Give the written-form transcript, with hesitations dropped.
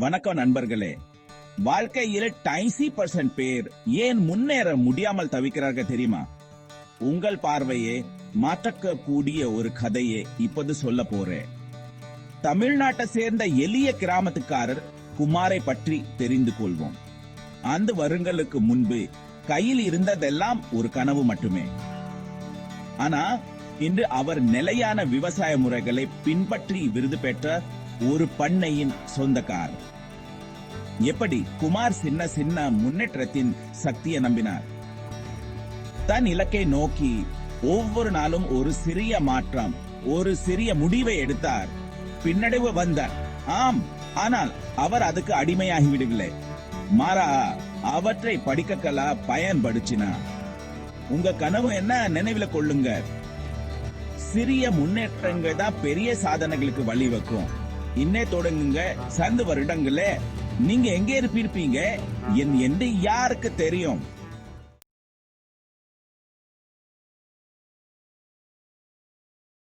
வணக்கம் நண்பர்களே. வாழ்க்கையில் 80% பேர் ஏன் முன்னேற முடியாமல் தவிக்கிறார்கள் தெரியுமா? உங்கள் பார்வையை மாற்றக்க கூடிய ஒரு கதையை இப்போது சொல்ல போறேன். தமிழ்நாட்டை சேர்ந்த எளிய கிராமத்துக்காரர் குமாரை பற்றி தெரிந்து கொள்வோம். அந்த வருங்களுக்கு முன்பு கையில் இருந்ததெல்லாம் ஒரு கனவு மட்டுமே. ஆனா இன்று அவர் நிலையான விவசாய முறைகளை பின்பற்றி விருது பெற்ற ஒரு பண்ணையின் சொந்தக்காரர். எப்படி குமார் சின்ன சின்ன முன்னேற்றத்தின் சக்தியை நம்பினார். தன் இலக்கை நோக்கி ஒவ்வொரு நாளும் ஒரு சிறிய மாற்றம், ஒரு சிறிய முடிவை எடுத்தார். பின்னடைவு வந்தார், ஆம். ஆனால் அவர் அதுக்கு அடிமையாகி விடவில்லை. மாறா அவற்றை படிக்கலா பயன்படுத்தினார். உங்க கனவு என்ன நினைவில் கொள்ளுங்க. சிறிய முன்னேற்றங்கள் தான் பெரிய சாதனைகளுக்கு வழிவகுக்கும். இன்னே தொடங்குங்க. சந்து வருடங்களே நீங்க எங்கே இருப்பீங்க என்று யாருக்கு தெரியும்?